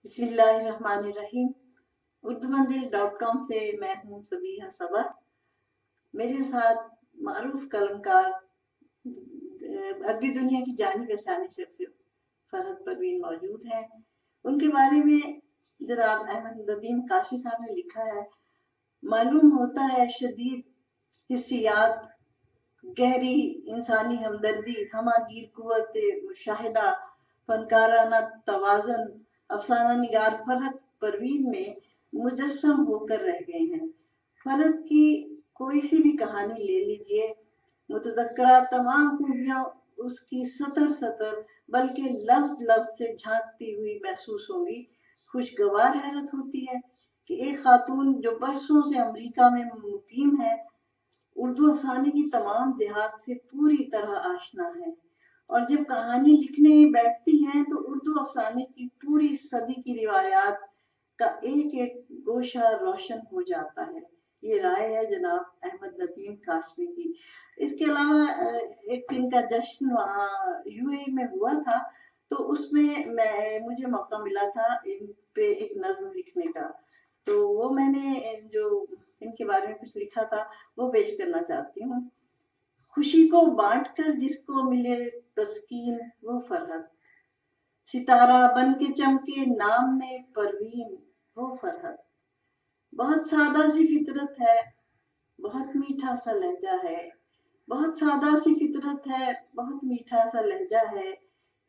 बिस्मिल्लाहिर्रहमानिर्रहीम। urdumandir.com से मैं हूँ सबीहा सबा। मेरे साथ मारूफ कलमकार अरबी दुनिया की जानी पहचानी शख्सियत फरहत परवीन मौजूद हैं। उनके बारे में जनाब अहमद नदीम कासमी साहब ने लिखा है, मालूम होता है शदीद हिस्सियात, गहरी इंसानी हमदर्दी, हमागीर कुव्वत मुशाहिदा, फनकाराना तवाज़न अफसाना निगार फरहत परवीन में मुजस्सम होकर रह गए हैं। फरहत की कोई सी भी कहानी ले लीजिए, मुतज़क्करा तमाम खूबियाँ उसकी सतर सतर बल्कि लफ्ज लफ्ज से झांकती हुई महसूस होंगी। खुशगवार हैरत होती है कि एक खातून जो बरसों से अमेरिका में मुकीम है, उर्दू अफसाने की तमाम देहात से पूरी तरह आशना है, और जब कहानी लिखने बैठती हैं तो उर्दू अफसाने की पूरी सदी की रिवायात का एक एक गोशा रोशन हो जाता है। ये राय है जनाब अहमद नदीम कासमी की। इसके अलावा एक इनका जश्न वहाँ यूएई में हुआ था, तो उसमें मुझे मौका मिला था इन पे एक नज्म लिखने का, तो वो मैंने जो इनके बारे में कुछ लिखा था वो पेश करना चाहती हूँ। खुशी को बांट कर जिसको मिले तस्कीन वो फरहत, सितारा बन के चमके नाम में परवीन वो फरहत। बहुत सादा सी फितरत है, बहुत मीठा सा लहजा है, बहुत सादा सी फितरत है, बहुत मीठा सा लहजा है,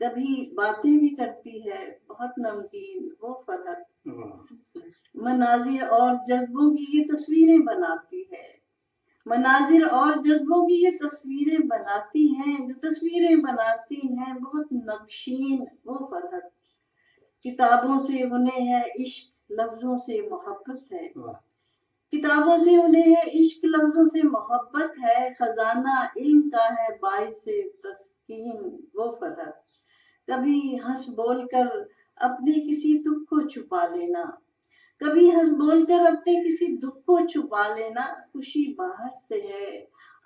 कभी बातें भी करती है बहुत नमकीन वो फरहत। मनाजिर और जज्बों की ये तस्वीरें बनाती है, मनाजिर और जज्बों की ये तस्वीरें बनाती हैं, जो तस्वीरें बनाती हैं बहुत नक्शीन वो फरहत। किताबों से उन्हें है इश्क, लफ्जों से मोहब्बत है, किताबों से उन्हें है इश्क, लफ्जों से मोहब्बत है, खजाना इल्म का है बाइस से तस्कीन वो फरहत। कभी हंस बोल कर अपने किसी दुख को छुपा लेना, कभी हंस बोलकर अपने किसी दुख को छुपा लेना, खुशी बाहर से है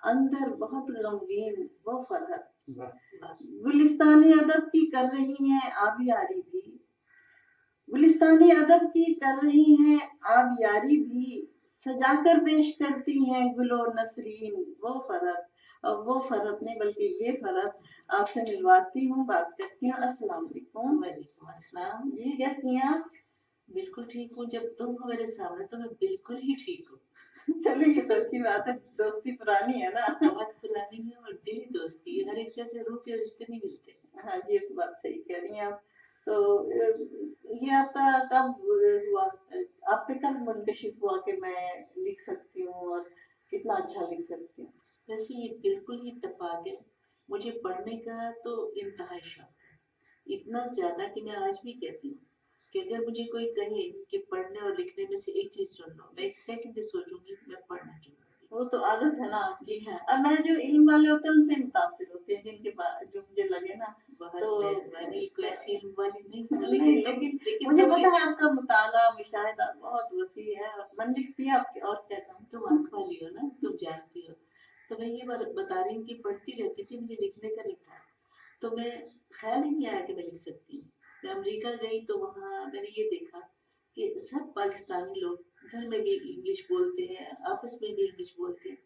अंदर बहुत गमगीन वो फरहत। गुलिस्तानी अदब की कर रही हैं आबियारी भी, गुलिस्तानी अदब की कर रही हैं आबियारी भी, सजाकर पेश करती हैं गुलो नसरीन वो फरहत। और वो फरहत नहीं बल्कि ये फरहत आपसे मिलवाती हूँ, बात करती हूँ। अस्सलाम वालेकुम। वालेकुम अस्सलाम। जी कैसी हैं आप? बिल्कुल ठीक हूँ, जब तुम हो मेरे सामने तो मैं बिल्कुल ही ठीक हूँ। चलिए ये तो अच्छी बात है, दोस्ती पुरानी है ना। बहुत पुरानी है और दिली दोस्ती है, हर एक से ऐसे रूह के रिश्ते नहीं मिलते। हाँ जी, ये तो बात सही कह रही हैं आप। तो ये आपका कब हुआ, आप पे कब मुनकशिफ हुआ कि मैं लिख सकती हूँ और कितना अच्छा लिख सकती हूँ? वैसे ये बिल्कुल ही इत्तेफाक है, मुझे पढ़ने का तो इंतहाई शौक है, इतना ज्यादा कि मैं आज भी कहती हूँ कि अगर मुझे कोई कहे कि पढ़ने और लिखने में से एक चीज चुन लो, मैं एक सेकंड सोचूंगी मैं पढ़ना चुनूंगी। वो तो आदत है ना आपकी। जी हाँ। अब मैं जो इल्म वाले होते हैं उनसे मुतासिर होते हैं, जिनके पास जो मुझे लगे ना, बहुत तो मेहरबानी, कोई ऐसी इल्म वाली नहीं हूँ, नहीं, लेकिन मुझे तुम पता है आपका मुताला मुशाहिदा बहुत वसी है और मन लिखती है आपकी, और क्या कहूँ। तुम आंख वाली हो ना, तुम जानती हो। तो मैं ये बता रही हूँ कि पढ़ती रहती थी, मुझे लिखने का नहीं था, तो मैं ख्याल ही नहीं आया कि मैं लिख सकती हूँ। मैं अमेरिका गई तो वहाँ मैंने ये देखा कि सब पाकिस्तानी लोग घर में भी इंग्लिश बोलते हैं, आपस में भी इंग्लिश बोलते हैं,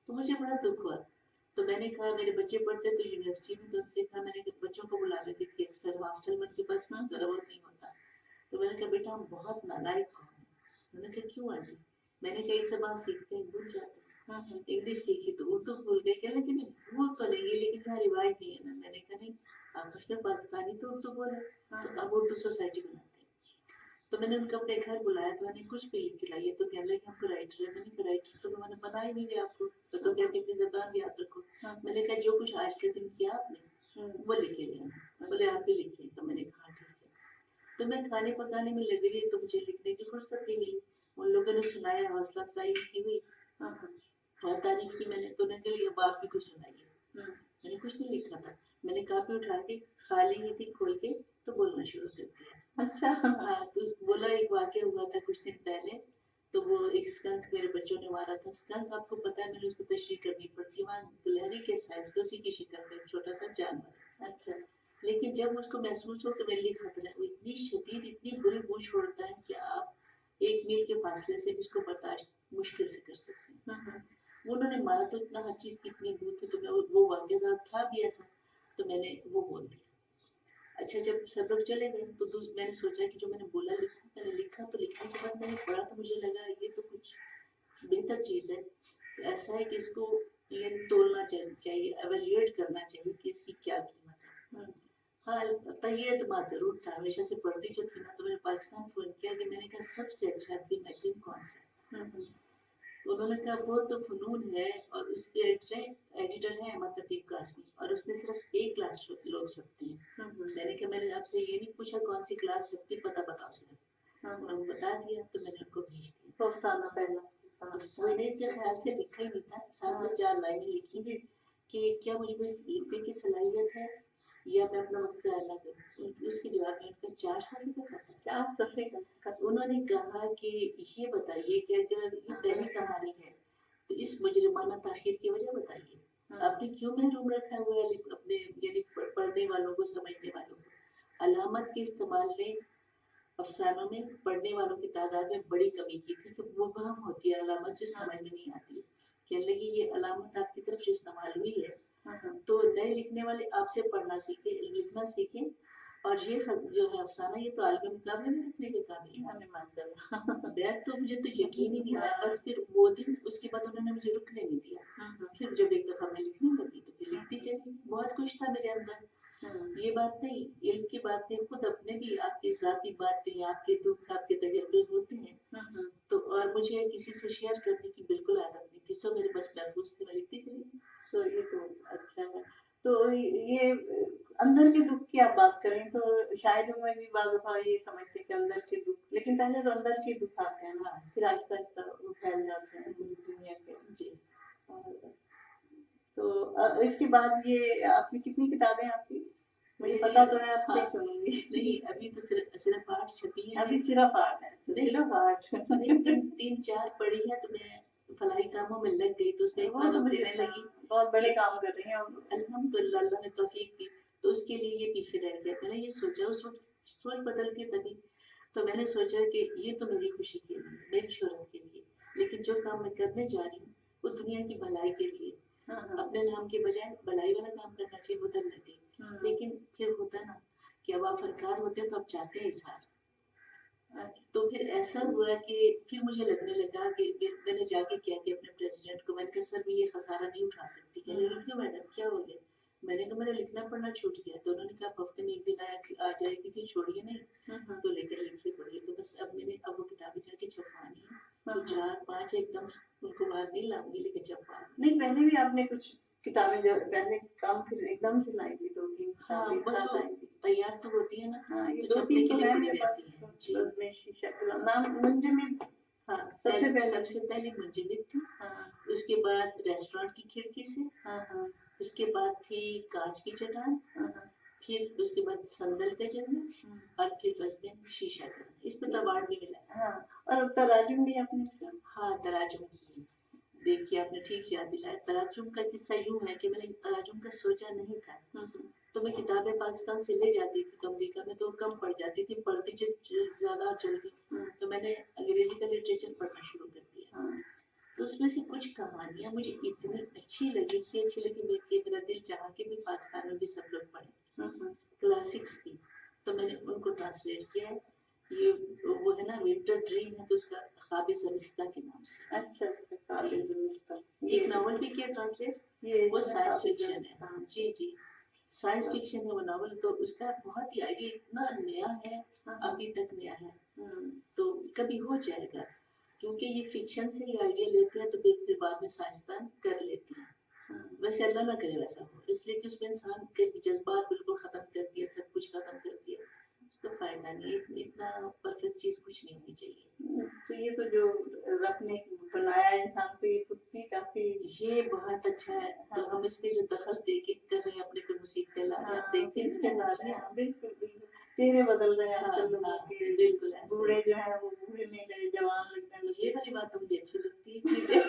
तो मुझे बड़ा दुख हुआ। तो मैंने कहा, मेरे बच्चे पढ़ते तो यूनिवर्सिटी में, तो उनसे कहा, मैंने बच्चों को बुला लेती थी अक्सर, हॉस्टल में उनके पास जरा बहुत नहीं होता, तो मैंने कहा बेटा हम बहुत नालायक कौन है। मैंने कहा क्यों आंटी? मैंने कहा एक जबान सीखते हैं भूल जाते हैं, इंग्लिश सीखी तो उर्दू भूल गए। क्या लेकिन भूल तो नहीं है, लेकिन यहाँ रिवाज नहीं है ना। मैंने कहा नहीं, आपस में पाकिस्तानी तो उर्दू बोले, तो अब उर्दू सोसाइटी बनाते हैं। तो मैंने उनको अपने घर बुलाया, तो मैंने कुछ भी लिख के लाई है, तो कहने लगे हमको राइटर है। मैंने कहा राइटर तो मैंने बना ही नहीं दिया आपको, तो कहते अपनी जबान याद रखो। मैंने कहा जो कुछ आज के दिन किया आपने वो लिख के लिया। बोले आप भी लिखिए, तो मैंने कहा ठीक है। तो मैं खाने पकाने में लग गई तो मुझे लिखने की फुर्सत नहीं मिली। उन लोगों ने सुनाया, हौसला अफजाई उनकी हुई, बहुत तारीफ की मैंने, तो उन्होंने कहा अब आप भी कुछ सुनाइए। मैंने कुछ नहीं लिखा था, मैंने कापी उठा के खाली ही थी खोल के तो बोलना शुरू कर दिया। अच्छा। हाँ, तो बोला एक वाक्य हुआ था कुछ दिन पहले, तो वो एक स्कंक मेरे बच्चों ने मारा था। स्कंक आपको पता है, मैंने उसको तशरीह करनी पड़ती है, वहाँ गिलहरी के साइज का उसी की शिकल का एक छोटा सा जानवर। अच्छा। लेकिन जब उसको महसूस हो कि मेरे लिए खतरा है, वो इतनी शदीद, इतनी बुरी बू छोड़ता है कि आप 1 मील के फासले से भी उसको बर्दाश्त मुश्किल से कर सकते हैं। उन्होंने मारा तो इतना, हर चीज की इतनी दूर थी, तो मैं वो वाकई साथ था भी ऐसा, तो मैंने वो बोल दिया। अच्छा, जब सब लोग चले गए तो मैंने सोचा कि जो मैंने बोला लिखूं, मैंने लिखा, तो लिखने के बाद मैंने पढ़ा तो मुझे लगा ये तो कुछ बेहतर चीज है। तो ऐसा है कि इसको ये तोलना चाहिए, एवेल्युएट करना चाहिए कि इसकी क्या कीमत है। हाँ, अलबत्ता ये एतमाद जरूर था, हमेशा से पढ़ती जो थी ना, तो मैंने पाकिस्तान फोन किया कि मैंने कहा सबसे अच्छा अदबी मैगजीन कौन सा है। तो उन्होंने कहा वो तो फनून है, और उसके एडिटर है अहमद लतीफ कासमी, और उसमें सिर्फ एक क्लास लोग छपते हैं। मैंने कहा मैंने आपसे ये नहीं पूछा कौन सी क्लास छपती, पता बताओ सिर्फ। उन्होंने बता दिया, तो मैंने उनको भेज दिया। अफसाना पहला मैंने के ख्याल से लिखा ही नहीं था, साथ में 4 लाइनें लिखी कि क्या मुझ में लिखने की सलाहियत है या मैं अपना वक्त ज़ाया ना करूं। उसके जवाब में उनका 4 सफ़े का खत है। 4 सफ़े का। उन्होंने कहा कि ये बताइए कि अगर ये पहली कहानी है तो इस मुजरिमाना ताखीर की वजह बताइए, आपने क्यों महरूम रखा हुआ है अपने यानी पढ़ने वालों को, समझने वालों को। अलामत के इस्तेमाल ने अफसानों में पढ़ने वालों की तादाद में बड़ी कमी की थी, तो वो वहम होती है अलामत जो समझ में नहीं आती। कहने लगी ये अलामत आपकी तरफ से इस्तेमाल हुई है, तो नए लिखने वाले आपसे पढ़ना सीखे, लिखना सीखें, और ये जो है अफसाना ये तो आलमी मुकाबले में रखने के काबिल है। माशाल्लाह। बैग तो मुझे तो यकीन ही नहीं आया। बस फिर वो दिन, उसके बाद उन्होंने मुझे रुकने नहीं दिया। फिर जब एक दफा मैं लिखने लगी तो फिर लिखती चली, बहुत कुछ था मेरे अंदर। ये बात नहीं, इल्म की बातें खुद अपने भी, आपकी जाती बातें, आपके दुख, आपके तजर्बे होते हैं, तो और मुझे किसी से शेयर करने की बिल्कुल आदत नहीं थी, सो मेरे बस महफूज थे, मैं लिखती चली। तो ये तो अच्छा है। तो ये अंदर के दुख की आप बात करें तो शायरों में भी बाज़ दफा ये समझते हैं कि अंदर के दुख, लेकिन पहले तो अंदर के दुख आते हैं ना, फिर आहिस्ता आहिस्ता वो फैल जाते हैं पूरी दुनिया के। जी। तो इसके बाद ये आपकी कितनी किताबें आपकी, मुझे पता तो है, आपसे ही सुनूंगी। नहीं, अभी तो सिर्फ 8 छपी है। अभी सिर्फ 8 है? सिर्फ 8? नहीं, 3-4 पढ़ी है, तो मैं फलाही कामों में लग गई, तो उसमें इतना वक्त देने लगी। बहुत बड़े काम कर रही हैं आप। अल्हम्दुलिल्लाह, अल्लाह ने तौफीक दी, तो उसके लिए ये पीछे रह गया। मैंने ये सोचा, उस वक्त सोच बदलती है तभी, तो मैंने सोचा कि ये तो मेरी खुशी के लिए, मेरी शोहरत के लिए, लेकिन जो काम मैं करने जा रही हूँ वो दुनिया की भलाई के लिए, अपने नाम के बजाय भलाई वाला काम करना चाहिए, वो उधर लगे। लेकिन फिर होता है ना कि अब आप फनकार होते हैं तो अब चाहते हैं इज़हार। तो फिर ऐसा हुआ कि फिर मुझे लगने लगा कि मैंने जाके कह दिया अपने प्रेसिडेंट को, मैंने कहा सर मैं ये खसारा नहीं उठा सकती। कह लगी क्यों मैडम, क्या हो गया? मैंने कहा मेरा लिखना पढ़ना छूट गया। तो उन्होंने कहा हफ्ते में 1 दिन आ जाएगी तो छोड़िए नहीं, तो लेकर लिखिए पढ़िए। तो बस अब मैंने अब वो किताबें जाके छपवानी है, तो 4-5 एकदम उनको बाहर नहीं लाऊंगी, लेकिन छपवानी। नहीं, पहले भी आपने कुछ किताबें जब पहले काम फिर एकदम से लाई थी, 2-3 किताबें साथ आई थी, तैयार तो होती है ना। हाँ, ये तो 2-3 तो छपने के लिए है पड़ी मेरे पास। रहती है। नज़्म शीशा का नाम मुंजमिद, हाँ, सबसे सबसे पहले मुंजमिद थी। हाँ, उसके बाद रेस्टोरेंट की खिड़की से, हाँ, उसके बाद थी कांच की चट्टान, फिर उसके बाद संदल का जंगल, और फिर बस में शीशा का। इसमें तो अवार्ड भी मिला। हाँ, और तराजुम भी आपने किया? हाँ, तराजुम की। देखिए आपने ठीक याद दिलाया। तराजुम का किस्सा यूं है कि मैंने तराजुम का सोचा नहीं था, तो मैं किताबें पाकिस्तान से ले जाती थी, तो अमेरिका में तो कम पढ़ जाती थी, पढ़ती ज्यादा जल्दी, तो मैंने अंग्रेजी का लिटरेचर पढ़ना शुरू कर दिया। तो उसमें से कुछ कहानियां मुझे इतनी अच्छी लगी कि मेरा दिल चाहा कि मैं पाकिस्तान में भी सब लोग पढ़ें। क्लासिक्स थी, तो मैंने उनको ट्रांसलेट किया है। ये वो है ना विंटर ड्रीम है, तो उसका ख्वाब ज़मिस्तां के नाम से। अच्छा, ख्वाब ज़मिस्तां। एक नॉवल भी किया ट्रांसलेट, वो साइंस फिक्शन है। जी जी, साइंस फिक्शन है वो नॉवल, तो उसका बहुत ही आइडिया इतना नया है, अभी तक नया है, तो कभी हो जाएगा, क्योंकि ये फिक्शन से ही आइडिया लेते हैं तो फिर बाद में साइंसदान कर लेते हैं। वैसे अल्लाह ना करे वैसा हो, इसलिए कि उसमें इंसान के जज्बात बिल्कुल खत्म कर दिया, सब कुछ खत्म कर दिया, उसका फायदा नहीं। इतना परफेक्ट चीज कुछ नहीं होनी चाहिए। तो ये तो जो रब ने बनाया इंसान को, ये खुद भी काफी, ये बहुत अच्छा है। तो हम इसमें जो दखल दे के कर रहे हैं, अपने पे मुसीबतें ला रहे हैं, आप देखते हैं। बिल्कुल बिल्कुल, चेहरे बदल रहे हैं आजकल लोगों के, बिल्कुल बूढ़े जो है वो बूढ़े नहीं रहे, जवान लगने लगे। ये वाली बात तो मुझे अच्छी लगती है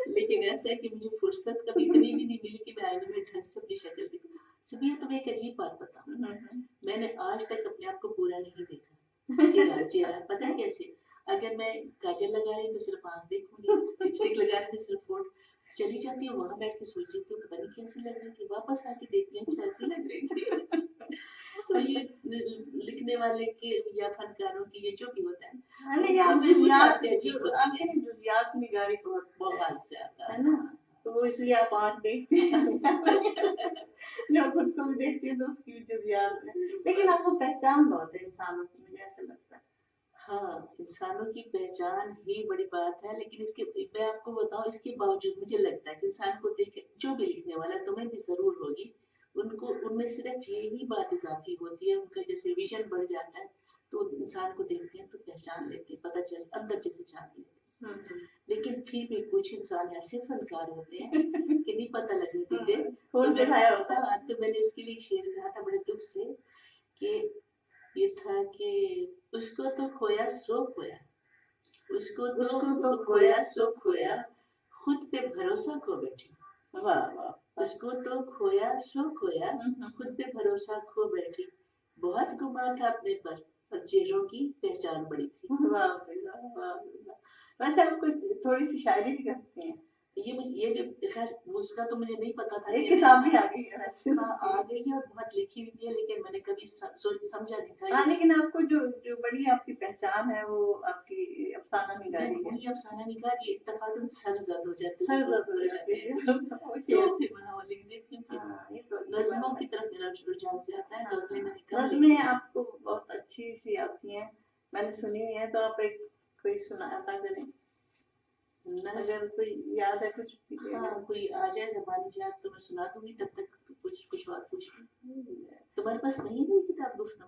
लेकिन ऐसा है कि मुझे फुर्सत कभी इतनी भी नहीं मिली कि मैं आईने में ढंग से अपनी शक्ल दिखूं। तुम्हें एक अजीब बात बताऊं, हम्म, मैंने आज तक अपने आप को पूरा नहीं देखा। चेहरा पता है कैसे, अगर मैं काजल लगा रही हूँ तो सिर्फ आँख देखूंगी, लिपस्टिक लगा रही हूँ सिर्फ होंठ, चली जाती हूँ वहां बैठ के सोच रही हूँ पता नहीं कैसी लग रही थी, वापस आके देखती हूँ अच्छा ऐसी लग रही थी। तो ये लिखने वाले के या फनकारों की ये जो भी होता है, नहीं उनमें आपकी कुछ याद बातें अजीब जो होती आपकी हैं, ना जुजियात निगारी बहुत बहुत ज्यादा है ना, तो वो इसलिए आप आँख देखते हैं। जब खुद को भी देखती है तो उसकी भी जुजियात है, लेकिन आपको पहचान बहुत है इंसानों की, मुझे ऐसा लगता है। हाँ, इंसानों की पहचान ही बड़ी बात है, लेकिन इसके मैं आपको बताऊं इसके बावजूद मुझे लगता है कि इंसान को देख के जो भी लिखने वाला है, तुम्हें भी जरूर होगी, उनको उनमें सिर्फ यही बात इजाफी होती है, उनका जैसे विजन बढ़ जाता है तो इंसान को देखते हैं तो पहचान लेते हैं, पता चल अंदर जैसे जान लेते हैं। लेकिन फिर भी कुछ इंसान ऐसे फनकार होते हैं कि नहीं पता लगने देते। खून चढ़ाया होता है। हाँ, तो मैंने उसके लिए एक शेर कहा था बड़े दुख से कि ये था कि उसको तो खोया सो खोया, उसको तो खोया सो खोया, खुद पे भरोसा खो बैठी। वाह वाह, उसको तो खोया सो खोया, खुद पे भरोसा खो बैठी, बहुत गुमान था अपने पर चेहरों की पहचान बड़ी थी। वाह वाह वाह। वैसे आपको थोड़ी सी शायरी भी करती हैं? ये भी खैर उसका तो मुझे नहीं पता था, एक किताब भी आ गई है वैसे। हाँ आ गई है और बहुत लिखी हुई है, लेकिन मैंने कभी समझा नहीं था। हाँ, लेकिन आपको जो जो बड़ी आपकी पहचान है वो आपकी अफसाना निगारी है। वही अफसाना निगार, ये इत्तेफाकन सरजद हो जाती है, सरजद हो जाती है। तो फिर मैं वो लिख देती हूँ। हाँ, ये तो अच्छी नज़्मों बात की है। तरफ मेरा रुझान से आता है, गज़लें मैंने कम नज़्में लिखी हैं। आपको बहुत अच्छी सी आती हैं, मैंने सुनी हुई है, तो आप एक कोई सुनाता करें, नज़्म अगर कोई याद है कुछ भी। हाँ कोई आ जाए ज़बानी याद तो मैं सुना दूंगी, तब तक कुछ और पूछ लो। तुम्हारे पास नहीं है कोई किताब गुफ्तगू?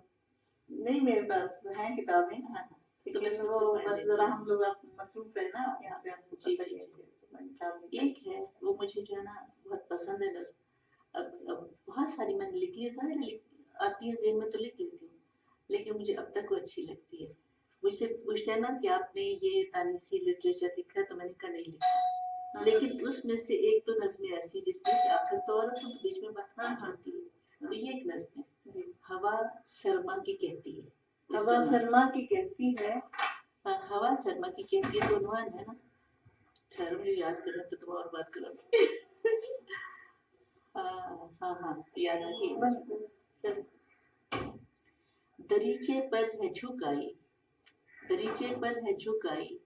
नहीं, मेरे पास हैं किताबें, हाँ तो लेकिन बस वो फरमाइए बस देती जरा हूँ। हम लोग आप मसरूफ है ना यहाँ पे, आपको जी पता जी ही है जी, कि मैं किताब नहीं एक है वो मुझे जो है ना बहुत पसंद है नज़्म। अब बहुत सारी मैंने लिख ली है, ज़ाहिर है आती है ज़हन में तो लिख लेती हूँ, लेकिन मुझे अब तक वो अच्छी लगती है। मुझसे पूछ लेना कि आपने ये तानीसी लिटरेचर लिखा है, तो मैंने कहा नहीं लिखा, लेकिन उसमें से एक तो नज़्म ऐसी जिसमें से आखिर तो औरत हूँ तो बीच में बात आ जाती है, तो ये एक नज़्म है, हवा शर्मा की कहती है। हवा शर्मा की कहती है। हाँ, हवा शर्मा की कहती है तो उन्वान है ना, ठहरो मुझे याद करना तो तुम और बात करो। हाँ हाँ हाँ याद आ गई। दरीचे पर है झुकाई, दरीचे पर है झुकाई,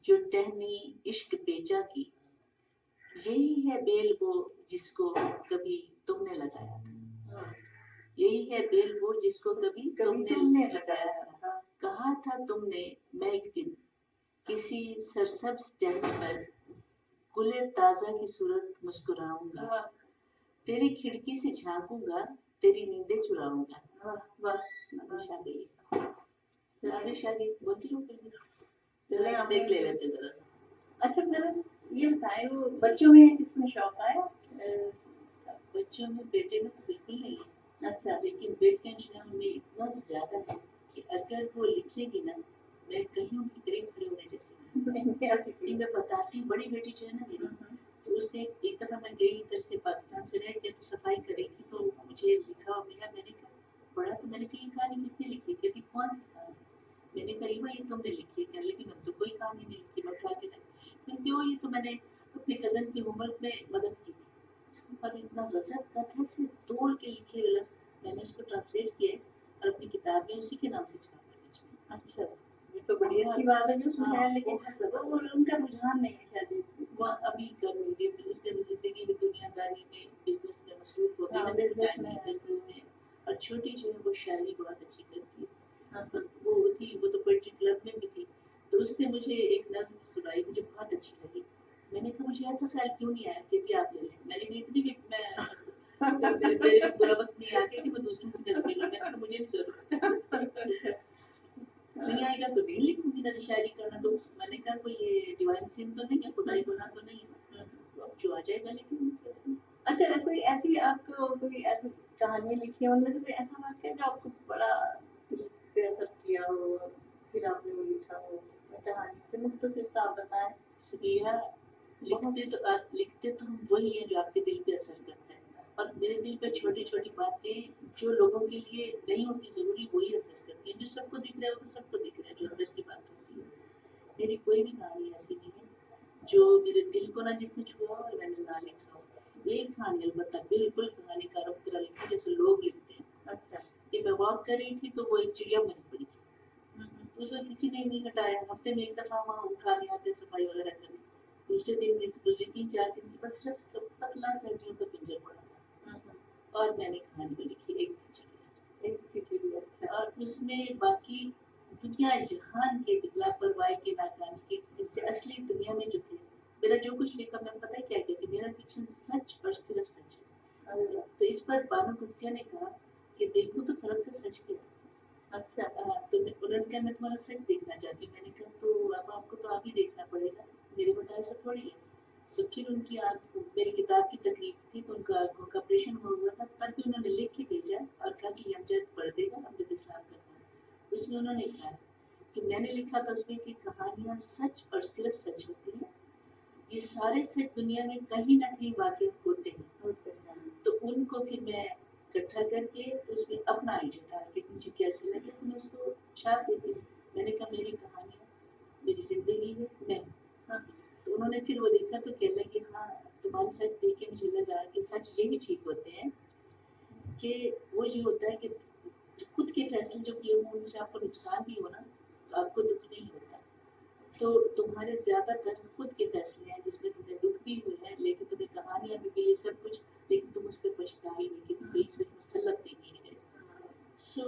जो टहनी इश्क पेचा की, यही है बेल वो जिसको कभी तुमने लगाया था, यही है बेल वो जिसको कभी तुमने लगाया था। कहा था तुमने मैं एक दिन किसी सरसब्ज टहनी पर गुले ताजा की सूरत मुस्कुराऊंगा, तेरी खिड़की से झांकूंगा, तेरी नींदें चुराऊंगा। बस नादिश आ गई, नादिश आ गई, बोलती रहूं फिर भी। चले जरा आप देख ले लेते जरा सा। अच्छा मेरा ये बताए, वो बच्चों में किसमें शौक आया? बच्चों में बेटे में तो बिल्कुल नहीं है, अच्छा, लेकिन बेटियां जो है उनमें इतना ज्यादा है कि अगर वो लिखेगी ना, मैं कहीं उनके करीब खड़े होने जैसे नहीं। मैं बताती हूँ, बड़ी बेटी जो है ना मेरी, तो उसने एक दफा मैं गई इधर से पाकिस्तान से रह के, तो सफाई कर रही थी, तो मुझे लिखा मिला, मैंने कहा पढ़ा, तो मैंने कहा ये कहानी किसने लिखी? कहती कौन सी कहानी? मैंने कहा रीमा ये तुमने लिखी है? कहने लगी मैंने तो कोई कहानी नहीं लिखी, मैं उठा के क्योंकि वो ये तो मैंने अपने कजन की होमवर्क में मदद की थी, और इतना गजब का था, सिर्फ तोड़ के लिखे हुए लफ्ज, मैंने उसको ट्रांसलेट किया और अपनी किताब में उसी के नाम से छापा बीच में। अच्छा, ये तो बड़ी अच्छी बात है जो उसमें है, लेकिन वो उनका रुझान नहीं है शायद। वो अभी कर रही है, उसने जिंदगी में दुनियादारी में बिजनेस में मसरूफ हो हाँ, गई, बिजनेस में, और छोटी जो है वो शायरी बहुत अच्छी करती है। हाँ, तो वो थी, वो तो पोएट्री क्लब में भी थी, तो उसने मुझे एक नज्म सुनाई, मुझे बहुत अच्छी लगी। मैंने कहा मुझे ऐसा ख्याल क्यों नहीं आया, कहती आप ले लें। मैंने कहा इतनी भी मैं मेरे को बुरा वक्त नहीं आ गया कि मैं दूसरों की नज़में लूं, मैंने कहा मुझे नहीं जरूरत। नहीं आएगा तो नहीं लिखूंगी नज़र शायरी करना, तो मैंने कहा कोई ये डिवाइन सीन तो नहीं है, खुदाई गुनाह तो नहीं है ना, तो अब जो आ जाएगा लेकिन। अच्छा, कोई ऐसी आपको कोई ऐसी कहानी लिखी है उनमें से कोई ऐसा वाक्य जो आपको बड़ा दिल पे असर किया हो, फिर आपने वो लिखा हो, उसमें कहानी से मुख्तसर सा आप बताएं। सबिया, लिखते तो हम वही हैं जो आपके दिल पे असर करता है, اور میرے دل پہ چھوٹی چھوٹی باتیں جو لوگوں کے لیے نہیں ہوتی ضروری وہی اثر کرتی ہیں. جو سب کو دکھ رہا ہے وہ تو سب کو دکھ رہا ہے, جو اندر کی بات ہوتی ہے. میری کوئی بھی کہانی ایسی نہیں ہے جو میرے دل کو نہ جس نے چھوا اور میں نے نہ لکھا ہو. ایک کہانی البتہ بالکل کہانی کاروں کی طرح لکھی جیسے لوگ لکھتے ہیں. اچھا. کہ میں واک کر رہی تھی تو وہ ایک چڑیا مری پڑی تھی, تو اس کو کسی نے نہیں ہٹایا. ہفتے میں ایک دفعہ وہاں اٹھانے آتے صفائی وغیرہ کرنے. دوسرے دن گزرے 3-4 دن کی بس صرف پتلا سا ہڈیوں کا پنجر پڑا تھا. اور میں نے کہانی میں لکھی ایک تھی چڑیا. ایک تھی چڑیا. اچھا. اور اس میں باقی دنیا جہان کے لاپرواہی کے ناکامی کے قصے اصلی دنیا میں جو تھے. میرا جو کچھ لکھا میں پتہ ہے کیا کہتی, میرا فکشن سچ اور صرف سچ ہے. تو اس پر بانو قدسیہ نے کہا کہ دیکھو تو فرد کا سچ کیا. اچھا. تو انہوں نے کہا میں تمہارا سچ دیکھنا چاہتی ہوں. میں نے کہا تو اب آپ کو تو آپ ہی دیکھنا پڑے گا, میرے بتائے سے تھوڑی ہے. تو پھر ان کی آنکھ, میری کتاب کی تقریب تھی تو ان کا آنکھوں کا آپریشن ہوا تھا, تب بھی انہوں نے لکھ کے بھیجا اور کہا کہ یہ امجد پڑھ دے گا, امجد اسلام کا کہا. اس میں انہوں نے کہا کہ میں نے لکھا تھا اس میں کہ کہانیاں سچ اور صرف سچ ہوتی ہیں. یہ سارے سچ دنیا میں کہیں نہ کہیں واقع ہوتے ہیں. تو ان کو پھر میں اکٹھا کر کے اس میں اپنا آئیڈیا ڈال کے مجھے کیسے لگے تو میں اس کو چھاپ دیتی ہوں. میں نے کہا میری کہانی میری زندگی ہے, میں. تو انہوں نے پھر وہ دیکھا تو کہنے لگے ہاں تمہارے سچ دیکھ کے مجھے لگا کہ سچ یہ بھی ٹھیک ہوتے ہیں کہ وہ یہ ہوتا ہے کہ خود کے فیصلے جو کیے ہوں ان سے آپ کو نقصان بھی ہو نا تو آپ کو دکھ نہیں ہوتا. تو تمہارے زیادہ تر خود کے فیصلے ہیں جس میں تمہیں دکھ بھی ہوئے ہیں, لیکن تمہیں کہانیاں بھی ملی سب کچھ, لیکن تم اس پہ پچھتا ہی نہیں کہ تم کہیں سے مسلط نہیں کیے گئے. سو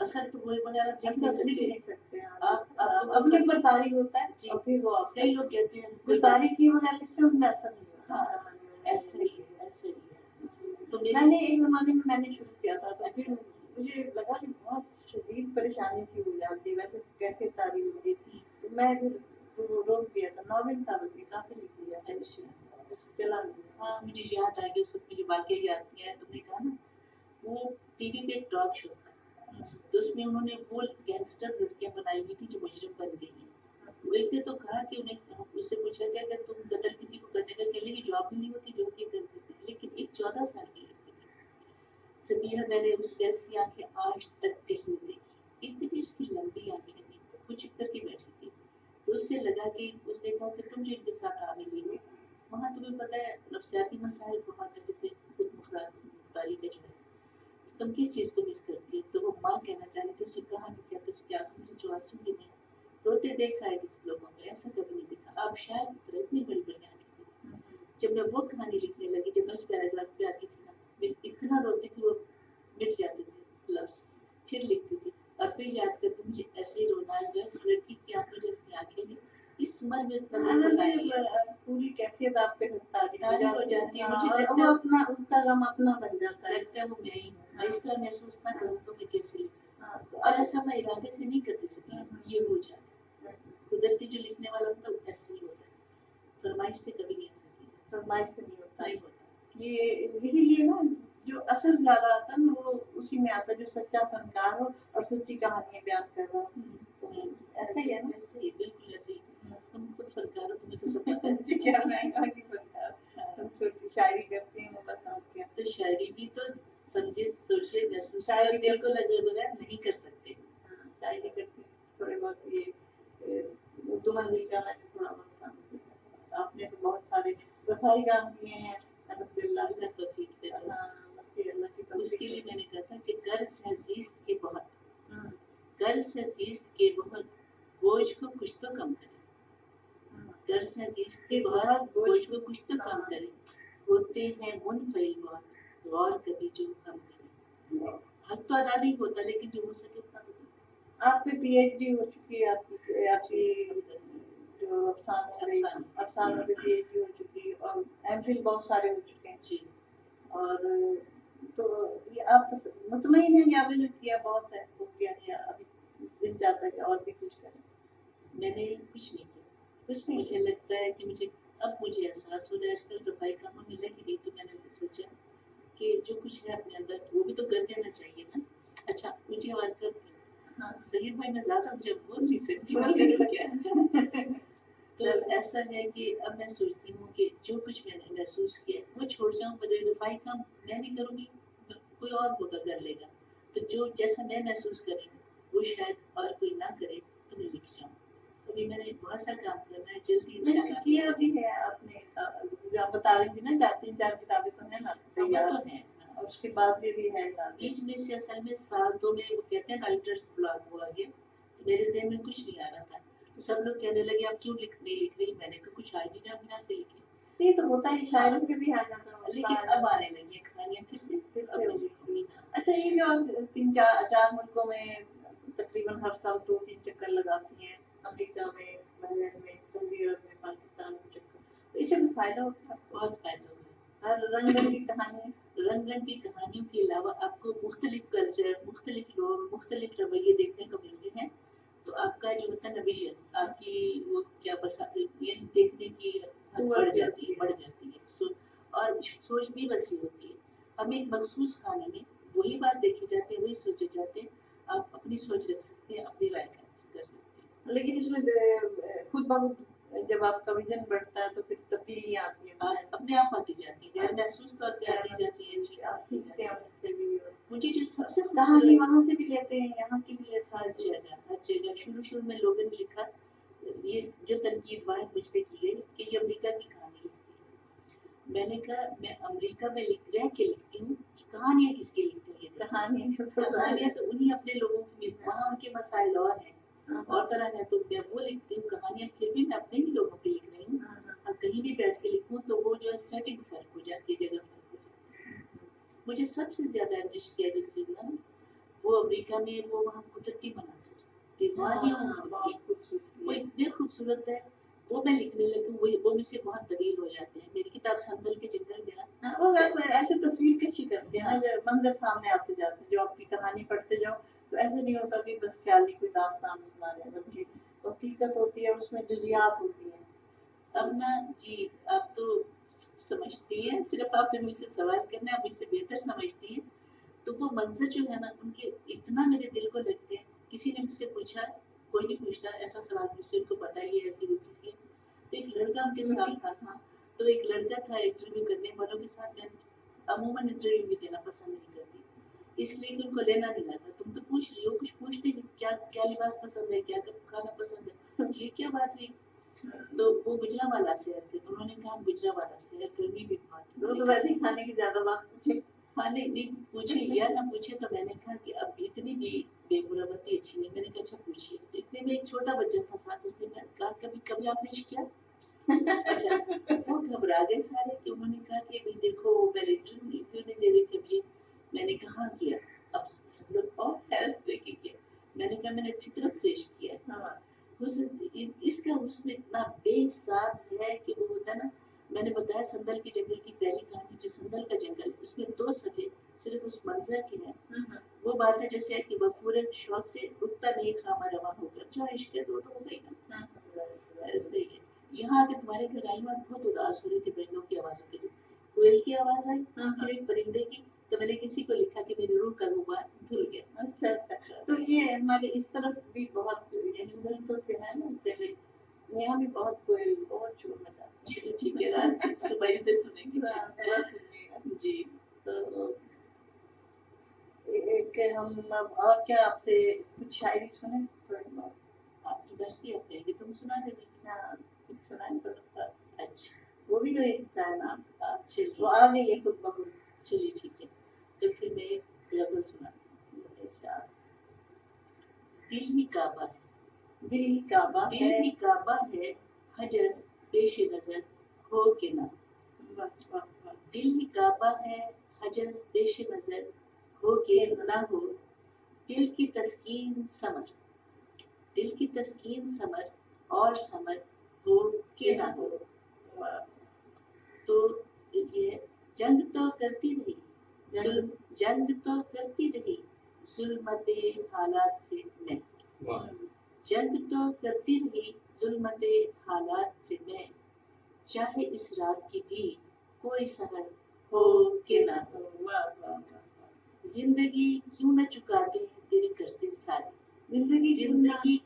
اثر تو وہی مگر آپ لکھ نہیں سکتے. آپ اپنے پر تاریخ ہوتا ہے جی. اور پھر وہ کئی لوگ کہتے ہیں کوئی تاریخ کی وجہ لکھتے ہیں اس میں اثر نہیں ہوتا. ہاں ایسا ہی ہے, ایسا ہی ہے. تو میں نے ایک زمانے میں نے شروع کیا تھا تو اچھا. مجھے لگا کہ بہت شدید پریشانی سی ہو جاتی ہے, ویسے کیسے تاریخ ہوتی ہے. تو میں پھر روک دیا تھا, ناول تھا وہ کافی لکھ دیا. اچھا چلا. ہاں مجھے یاد آ گیا, اس وقت مجھے واقعہ یاد نہیں آیا. تم نے کہا نا وہ ٹی وی پہ ایک ٹاک شو تھا, تو اس میں انہوں نے وہ گینگسٹر لڑکیاں بنائی ہوئی تھی جو مجرم بن گئی ہیں. وہ ایک نے تو کہا کہ انہیں اس سے پوچھا کہ اگر تم قتل کسی کو کرنے کا کہنے کی جاب بھی نہیں ہوتی جو کہ کر دیتے, لیکن ایک 14 سال کی لڑکی تھی سمیرہ, میں نے اس ویسی آنکھیں آج تک کہیں نہیں دیکھی. اتنی اس کی لمبی آنکھیں تھیں, وہ چپ کر کے بیٹھی تھی. تو اس سے لگا کہ اس نے کہا کہ تم جو ان کے ساتھ آ ملی ہو وہاں تمہیں پتہ ہے نفسیاتی مسائل بہت ہیں, جیسے خود مختاری کا جو ہے, تم کس چیز کو مس کرتی ہے. تو وہ ماں کہنا چاہ رہی تھی, اسے کہا نہیں کیا تو اس کی آنکھوں سے جو آنسو گرے روتے دیکھا ہے کسی لوگوں کو, ایسا کبھی نہیں دیکھا. آپ شاید کی طرح اتنی بڑی بڑی آنکھیں تھی. جب میں وہ کہانی لکھنے لگی, جب میں اس پیراگراف پہ آتی تھی نا, میں اتنا روتی تھی وہ مٹ جاتے تھے لفظ, پھر لکھتی تھی اور پھر یاد کر کے مجھے ایسے ہی رونا آ گیا. اس لڑکی کی آنکھوں جیسی آنکھیں نہیں, اس عمر میں پوری کیفیت آپ پہ تاری ہو جاتی ہے. مجھے اور لگتا وہ ہے اپنا اس کا غم اپنا بن جاتا ہے. لگتا ہے وہ میں ہی ہوں, میں اس طرح محسوس نہ کروں تو میں کیسے لکھ سکتا ہوں. اور ایسا میں ارادے سے نہیں کرتی سکتی, یہ ہو جاتا ہے. قدرتی جو لکھنے والا ہوتا ہے وہ ایسے ہی ہوتا ہے, فرمائش سے کبھی نہیں ایسا کیا. فرمائش سے نہیں ہوتا نہیں ہوتا. یہ اسی لیے نا جو اثر زیادہ آتا ہے وہ اسی میں آتا ہے جو سچا فنکار ہو اور سچی کہانیاں بیان کر رہا ہو. ایسا ہی ہے نا, ایسے ہی بالکل ایسے ہی. تم خود فنکار ہو, تمہیں تو سب پتہ ہے. کیا میں کہا کہ فنکار ہم چھوٹی شاعری کرتے ہیں بس, اور کیا. تو شاعری بھی تو سمجھے سوچے محسوس کر دل کو لگے بغیر نہیں کر سکتے. شاعری کرتی تھوڑے بہت, یہ اردو منزل کا میں تھوڑا بہت کام کیا. آپ نے تو بہت سارے رفائی کام کیے ہیں الحمدللہ. اللہ توفیق دے بس. اللہ کی اس کے لیے میں نے کہا تھا کہ قرض ہے زیست کے بہت, ہاں قرض ہے زیست کے بہت, بوجھ کو کچھ تو کم کرے. قرض ہے زیست کے بہت, بوجھ کو کچھ تو کم کرے. ہوتے ہیں منفعل بہت, غور کبھی جو ہم کریں. حق تو ادا نہیں ہوتا لیکن جو ہو سکے اتنا تو کریں. آپ پہ پی ایچ ڈی ہو چکی ہے, آپ کی جو افسانوں پہ پی ایچ ڈی ہو چکی ہے, اور ایم فل بہت سارے ہو چکے ہیں. جی. اور تو یہ آپ مطمئن ہیں کہ آپ نے جو کیا بہت ہے, وہ کیا ابھی دل چاہتا ہے کہ اور بھی کچھ کریں. میں نے کچھ نہیں کیا. کچھ نہیں. مجھے لگتا ہے کہ مجھے احساس ہو رہا ہے آج کل رفائی کاموں میں لگی گئی, تو میں نے سوچا کہ جو کچھ ہے اپنے اندر وہ بھی تو کر دینا چاہیے نا. اچھا مجھے آواز کرتی ہوں. ہاں سہیل بھائی, میں زیادہ مجھے بول نہیں سکتی, بول کروں کیا. تو ایسا ہے کہ اب میں سوچتی ہوں کہ جو کچھ میں نے محسوس کیا وہ چھوڑ جاؤں، پر رفائی کام میں نہیں کروں گی، کوئی اور ہوگا کر لے گا، تو جو جیسا میں محسوس کر رہی ہوں وہ شاید اور کوئی نہ کرے تو میں لکھ جاؤں. تو ابھی میں نے بہت سا کام کرنا ہے، جلدی انشاءاللہ کیا بھی ہے آپ نے، جو آپ بتا رہی تھی نا 3-4 کتابیں تو ہیں نا وہ تیار، تو ہے. اور اس کے بعد بھی ہے بیچ میں سے اصل میں سال 2 میں وہ کہتے ہیں رائٹرز بلاک ہوا گیا، تو میرے ذہن میں کچھ نہیں آ رہا تھا، تو سب لوگ کہنے لگے آپ کیوں نہیں لکھ رہی، میں نے کہا کچھ آ نہیں رہا، ہم یہاں سے لکھیں. یہ تو ہوتا ہے شاعروں کے بھی آ جاتا ہے، لیکن اب آنے لگی ہیں کہانیاں پھر سے سے اب میں لکھوں گی. اچھا یہ جو آپ 3-4 ملکوں میں تقریباً ہر سال 2-3 چکر لگاتی ہیں، امریکہ میں، بحرین میں، سعودی عرب میں، پاکستان میں چکر، تو اس سے بھی فائدہ ہوتا ہے؟ بہت فائدہ ہوا. ہر رنگ رنگ کی کہانیاں، رنگ رنگ کی کہانیوں کے علاوہ آپ کو مختلف کلچر، مختلف لوگ، مختلف رویے دیکھنے کو ملتے ہیں، تو آپ کا جو ہوتا ہے نا ویژن، آپ کی وہ کیا یہ دیکھنے کی حد بڑھ جاتی ہے اور سوچ بھی وسیع ہوتی ہے. ہم ایک مخصوص کہانی میں وہی بات دیکھے جاتے ہیں، وہی سوچے جاتے ہیں، آپ اپنی سوچ رکھ سکتے ہیں، اپنی رائے کر سکتے ہیں. لیکن اس میں خود بخود جب آپ کا ویژن بڑھتا ہے تو پھر تبدیلیاں آتی ہیں، اپنے آپ آتی جاتی ہیں، غیر محسوس طور پہ آتی جاتی ہیں. آپ سیکھتے ہیں ان سے بھی، مجھے جو سب سے کہانی وہاں سے بھی لیتے ہیں، یہاں کی بھی لیتے ہیں، ہر جگہ شروع میں لوگوں نے لکھا، یہ جو تنقید واحد مجھ پہ کی گئی کہ یہ امریکہ کی کہانی لکھتی ہے. میں نے کہا میں امریکہ میں رہ کے لکھتی ہوں، کہانیاں کس کی لکھتی ہوں؟ یہ کہانیاں تو انہیں اپنے لوگوں کی، وہاں ان کے مسائل اور ہیں اور طرح ہے، تو میں وہ لکھتی ہوں کہانیاں، پھر بھی میں اپنے ہی لوگوں کی لکھ رہی ہوں. اور کہیں بھی بیٹھ کے لکھوں تو وہ جو ہے سیٹنگ فرق ہو جاتی ہے، جگہ فرق ہو جاتی ہے. مجھے سب سے زیادہ انرش کیا جس چیز نے، وہ امریکہ میں وہ وہاں قدرتی مناظر وہ اتنے خوبصورت ہے، وہ میں لکھنے لگی، وہ مجھ سے بہت طویل ہو جاتے ہیں. میری کتاب سندل کے جنگل میں وہ ایسے تصویر کشی کرتے ہیں، جب منظر سامنے آتے جاتے ہیں، جو آپ کی کہانی پڑھتے جاؤ تو ایسے نہیں ہوتا کہ بس خیالی کوئی داستان سنا رہے ہیں، بلکہ حقیقت ہوتی ہے، اس میں جزیات ہوتی ہیں. اب نا جی آپ تو سمجھتی ہیں، صرف آپ نے مجھ سے سوال کرنا، آپ مجھ سے بہتر سمجھتی ہیں، تو وہ منظر جو ہے نا ان کے اتنا میرے دل کو لگتے ہیں. کسی نے مجھ سے پوچھا، کوئی نہیں پوچھتا ایسا سوال مجھ سے، ان کو پتا ہی ہے ایسی روح کسی ہے، تو ایک لڑکا ان کے ساتھ تھا، تو ایک لڑکا تھا انٹرویو کرنے والوں کے ساتھ. میں عموماً انٹرویو بھی دینا پسند نہیں کرتی، اس لیے کہ ان کو لینا نہیں آتا. تم تو پوچھ رہی ہو، کچھ پوچھتے نہیں، کیا لباس پسند ہے، کیا کھانا پسند ہے، یہ کیا بات ہوئی. تو وہ گجرا والا شہر تھے، تو انہوں نے کہا گجرا والا شہر، گرمی بھی بہت، وہ تو ویسے ہی کھانے کی زیادہ بات پوچھے، کھانے نہیں پوچھے یا نہ پوچھے. تو میں نے کہا کہ اب اتنی بھی بے مربتی اچھی نہیں. میں نے کہا اچھا پوچھیے. اتنے میں ایک چھوٹا بچہ تھا ساتھ، اس نے کہا کبھی آپ نے عشق کیا؟ اچھا وہ گھبرا گئے سارے کہ انہوں نے کہا کہ بھائی دیکھو میں انٹرویو نہیں دے رہی تھی ابھی. میں نے کہا کیا. اب سب لوگ اور ہیلپ لے کے کیا. میں نے کہا میں نے فطرت سے عشق کیا. اس کا حسن اتنا بے حساب ہے کہ وہ ہوتا ہے نا. میں نے بتایا سندل کے جنگل کی پہلی کہانی جو سندل کا جنگل، اس میں 2 صفحے صرف اس منظر کے ہیں. وہ بات ہے جیسے کہ بپور شوق سے اٹھتا نہیں خامہ رواں ہو کر، جو عشق ہے تو ہو گئی نا. ایسے ہی ہے. یہاں آ کے تمہارے گھر آئی میں بہت اداس ہو رہی تھی پرندوں کی آوازوں کے لیے. کوئل کی آواز آئی، پھر ایک پرندے کی، تو میں نے کسی کو لکھا کہ میری روح کا غبار دھل گیا. اچھا اچھا، تو یہ ہمارے اس طرف بھی بہت ادھر تو ہے نا، یہاں بھی بہت کوئل، بہت شور مچاتے ہیں. ٹھیک ہے، رات صبح ادھر سنیں گے. جی تو ایک ہم اور کیا آپ سے کچھ شاعری سنیں تھوڑی بہت؟ آپ کی مرضی، آپ کہیں گے تو ہم سنا دیں گے. ہاں کچھ سنائیں تھوڑا سا. اچھا وہ بھی تو ایک حصہ ہے نا، چلیے وہ آ گئی ہے خود بخود. چلیے ٹھیک ہے، تو پھر میں ایک غزل سناتی ہوں. دل ہی کعبہ ہے، دل ہی کعبہ ہے، دل ہی کعبہ ہے، حجر پیش نظر ہو کے نہ. دل ہی کعبہ ہے، حجر پیش نظر ہو کے نہ ہو. دل کی تسکین ثمر، دل کی تسکین ثمر اور ثمر ہو کے نہ ہو. تو یہ جنگ تو کرتی رہی، جنگ تو کرتی رہی ظلمت حالات سے میں. جنگ تو کرتی رہی ظلمت حالات سے میں. چاہے اس رات کی بھی کوئی سحر ہو کہ نہ ہو. زندگی کیوں نہ چکا دے تیرے قرضے سارے، زندگی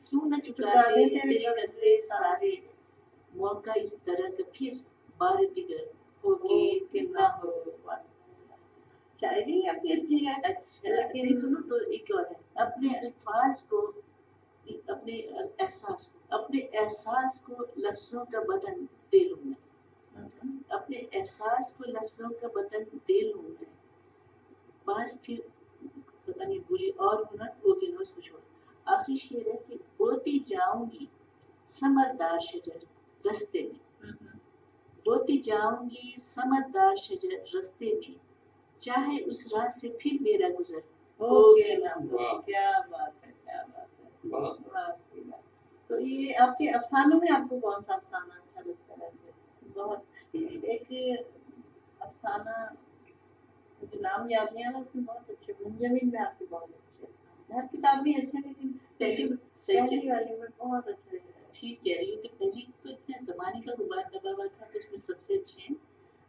کیوں نہ چکا دے تیرے قرضے سارے. मौका इस तरह का फिर बार दिगर हो कि के ना हो। शायरी आपकी अच्छी है, अच्छा लेकिन नहीं सुनो तो एक और है, अपने अल्फाज को अपने एहसास को लफ्जों का बदन दे लूं मैं, अपने एहसास को लफ्जों का बदन दे लूं मैं, बस फिर पता नहीं भूली और हुनर वो के नोज को छोड़। आखिरी शेर है कि बोती जाऊंगी समरदार शजर रस्ते में, बोती जाऊंगी समरदार शजर रस्ते में, चाहे उस राह से फिर मेरा गुजर हो के ना हो। क्या बात है, क्या बात है, वाह की बात। तो ये आपके अफसानों में आपको कौन सा अफसाना अच्छा लगता है? वैसे बहुत एक अफसाना मुझे नाम याद नहीं आ रहा, उसमें बहुत अच्छे मुंजमिन में आपके बहुत अच्छे अफसाने, हर किताब में अच्छे, लेकिन पहली वाली में बहुत अच्छे लगे। ठीक कह रही हूँ कि पहली तो इतने जमाने का गुबार दबा हुआ था तो उसमें सबसे अच्छे हैं,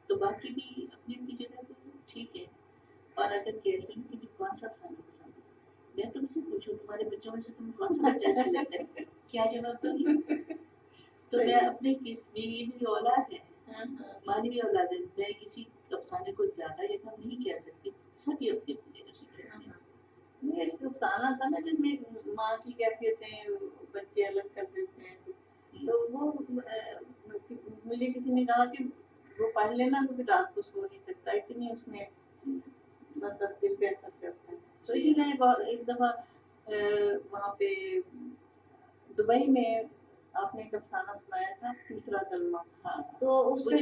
तो बाकी भी अपनी अपनी जगह पे ठीक है। और अगर कह रही हूँ कि कौन सा अफसाना पसंद है, मैं तुमसे पूछूं तुम्हारे बच्चों में से तुम्हें कौन सा बच्चा अच्छा लगता है, क्या जवाब दोगी? तो मैं अपने मेरी औलाद है, मानवीय औलाद है, मैं किसी अफसाने को ज्यादा या कम नहीं कह सकती, सभी अपनी अपनी जगह ठीक है। नहीं, एक अफसाना था ना जिसमें माँ की कैफियतें बच्चे अलग कर देते हैं, तो वो मुझे किसी ने कहा कि वो पढ़ लेना तो फिर रात को सो नहीं सकता, इतनी उसमें मतलब दिल पे असर करता है। तो इसी तरह एक दफा वहाँ पे दुबई में आपने एक अफसाना सुनाया था, तीसरा कलमा। हाँ, तो उस पे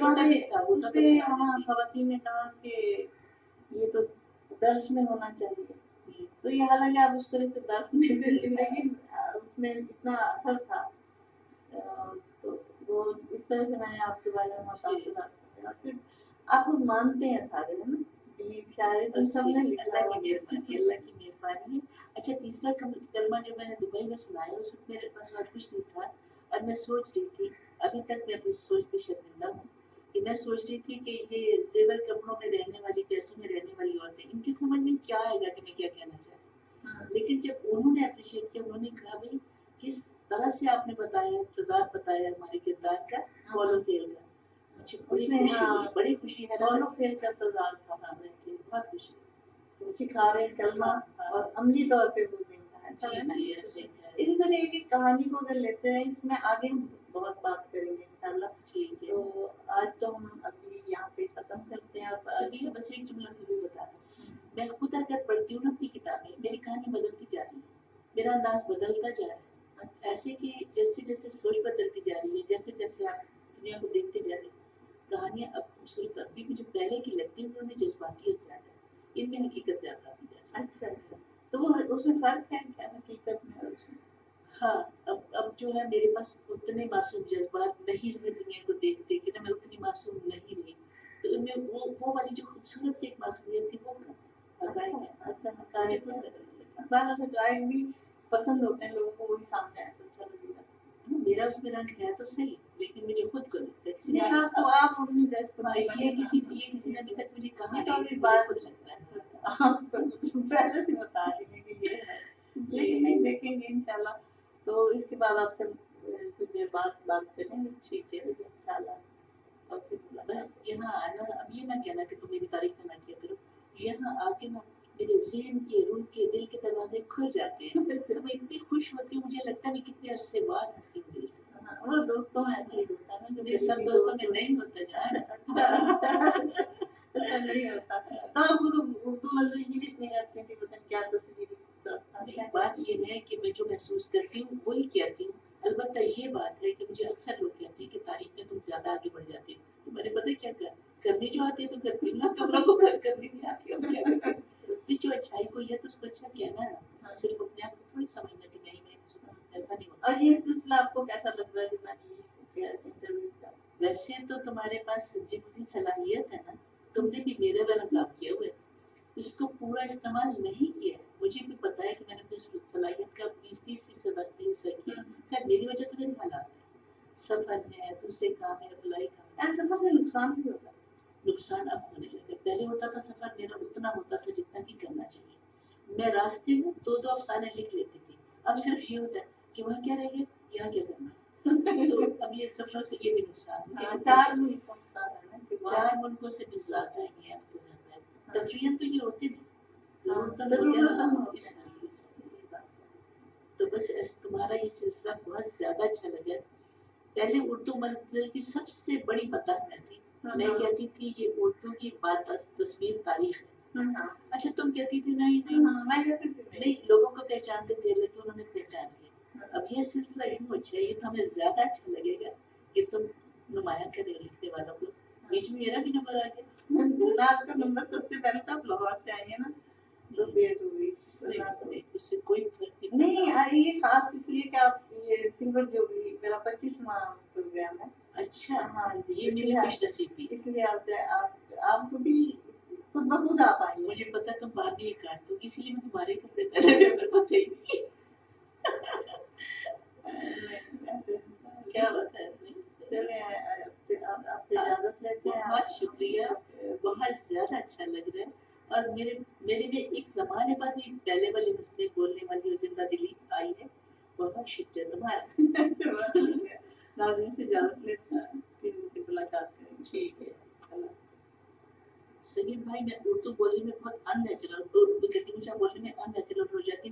वहाँ खवातीन ने कहा कि ये तो दर्श में होना चाहिए। तो ये हालांकि आप उस तरह से दर्श नहीं देते, लेकिन उसमें इतना असर था, तो वो इस तरह से मैंने आपके बारे में मुतासरात सुने। और फिर आप लोग मानते हैं सारे, है ना, दीप शायद तो सबने लिखा अल्लाह की मेहरबानी, अल्लाह की मेहरबानी है। अच्छा तीसरा कलमा जो मैंने दुबई में सुनाया उस वक्त मेरे पास और कुछ नहीं था, और मैं सोच रही थी, अभी तक मैं अपनी सोच पे शर्मिंदा हूँ कि मैं सोच रही थी कि ये जेवर कपड़ों में रहने वाली, पैसों में रहने वाली औरतें, इनकी समझ में क्या आएगा कि मैं क्या कहना चाह रही हूँ। लेकिन जब उन्होंने अप्रिशिएट किया, उन्होंने कहा भाई किस तरह से आपने बताया, तजाद बताया हमारे किरदार का, कौल फेल का, मुझे बड़ी खुशी हुई, बड़ी खुशी है। कौल फेल का तजाद था, बहुत खुशी। वो सिखा रहे कलमा और अमली तौर पे वो देना है, अच्छा है ना। इसी तरह एक कहानी को अगर लेते हैं, इसमें आगे हम बहुत बात करेंगे इंशाल्लाह। तो आज तो हम अभी यहाँ पे खत्म करते हैं। सभी बस एक जुमला फिर बता दूं, मैं खुद अगर पढ़ती हूँ ना अपनी किताबें, मेरी कहानी बदलती जा रही है, मेरा अंदाज बदलता जा रहा है। अच्छा, ऐसे कि जैसे जैसे सोच बदलती जा रही है, जैसे जैसे आप दुनिया को देखते जा रहे हो, कहानियाँ अब खूबसूरत अब भी मुझे पहले की लगती है, उन्होंने जज्बातियत ज्यादा है, इनमें हकीकत ज्यादा आती जा रही है। अच्छा अच्छा, तो वो उसमें फर्क है क्या हकीकत में और उसमें? हाँ, अब जो है मेरे पास उतने मासूम जज्बात नहीं रहे, दुनिया को देख देख के ना मैं उतनी मासूम नहीं रही, तो इनमें वो वाली जो खूबसूरत सी एक मासूमियत थी वो अच्छा हकायक भी पसंद होते हैं लोगों को, वही सामने आए तो अच्छा लगेगा। मेरा उसमें रंग है तो सही, लेकिन मुझे खुद को लगता है आप अपनी ड्रेस पर ये किसी ने अभी तक मुझे कहा तो अभी बात खुद लगता है, आप पहले से बता रही हैं कि ये है, लेकिन नहीं देखेंगे इंशाल्लाह। तो इसके बाद आपसे कुछ देर बाद बात करेंगे, ठीक है इंशाल्लाह। और फिर बस यहाँ आना, अब ये ना कहना कि तुम मेरी तारीफ ना किया करो, यहाँ आके ना मेरे ज़हन के, रूह के, दिल के दरवाजे खुल जाते हैं, तो मैं इतनी खुश होती हूँ, मुझे लगता है मैं कितने अरसे बाद हंसी हूँ दिल से। वो दोस्तों में ऐसा ही होता है ना, ये सब दोस्तों में नहीं होता जान। अच्छा नहीं होता। तो आपको तो उर्दू मजदूरी की भी इतनी करती थी, पता नहीं क्या तस्वीर। बात ये है कि मैं जो महसूस करती हूँ वही कहती हूँ। अलबत्ता ये बात है कि मुझे अक्सर लोग कहते हैं कि तारीफ में तुम ज्यादा आगे बढ़ जाती हो, तो मैंने पता है क्या करनी जो आती है तो करती हूँ ना, तुम लोगों को करनी नहीं आती हो क्या करूँ। जो अच्छाई को है तो उसको अच्छा कहना है ना, सिर्फ अपने आप को थोड़ी समझना कि मैं ऐसा नहीं होता। और ये सिलसिला आपको कैसा लग रहा है जो मैंने इंटरव्यू का? वैसे तो तुम्हारे पास जितनी सलाहियत है ना, तुमने भी मेरे वाला काम किया हुआ है, इसको पूरा इस्तेमाल नहीं किया है। मुझे भी पता है कि मैंने अपनी सलाहियत का 20-30% हिस्सा किया। खैर मेरी वजह तो मेरे हालात है, सफर है, दूसरे काम है, अप्लाई काम है। सफर से नुकसान भी होता है। नुकसान अब होने लगे, पहले होता था सफर मेरा उतना होता था जितना कि करना चाहिए, मैं रास्ते में 2-2 अफसाने लिख लेती थी, अब सिर्फ ये होता है कि वहाँ क्या रह गया, यहाँ क्या करना, तो अब ये सफरों से ये भी नुकसान हो हाँ, गया। चार मुल्कों का है ना कि वहाँ- 4 मुल्कों से भी ज़्यादा ही अब तो रहता है। हाँ। तफरीहन तो ये होती नहीं, ज़रूरतन होते ज़रूरतन ना, होते हैं। इसलिए। ये बात है। तो बस तुम्हारा ये सिलसिला बहुत ज़्यादा अच्छा लगा। पहले उर्दू मंजिल की सबसे बड़ी मताह मैं थी। मैं कहती थी ये उर्दू की बात तस्वीर तारीख है। अच्छा तुम कहती थी नहीं नहीं मैं कहती थी नहीं, लोगों को पहचानते थे लेकिन उन्होंने पहचान लिया। अब ये सिलसिला यूं अच्छा है, ये तो हमें ज्यादा अच्छा लगेगा कि तुम नुमाया करे लिखने वालों को। बीच में मेरा भी नंबर आ गया। आपका नंबर सबसे पहले तो आप लाहौर से आई है ना, तो देर हो गई। नहीं, उससे कोई फर्क नहीं ये खास इसलिए कि आप ये सिल्वर जुबली मेरा 25वां प्रोग्राम है। अच्छा हाँ ये मेरी खुशनसीबी। इसलिए आपसे आप खुद ही खुद ब खुद आप आई। मुझे पता तुम बाद में ही काट दोगी, इसलिए मैं तुम्हारे कपड़े पहने थे, मेरे पास थे ही नहीं। क्या बात है। चलिए आपसे इजाजत लेते हैं। बहुत शुक्रिया, बहुत ज्यादा अच्छा लग रहा है। और मेरे में एक जमाने बाद भी पहले वाली हंसने बोलने वाली और जिंदा दिली आई है। बहुत शुक्रिया तुम्हारा। नाज़रीन से इजाजत लेते हैं, फिर उनसे मुलाकात करेंगे। ठीक है। सलीम भाई, मैं उर्दू बोलने में बहुत अननेचुरल, उर्दू कहती हूँ बोलने में अननेचुरल हो जाती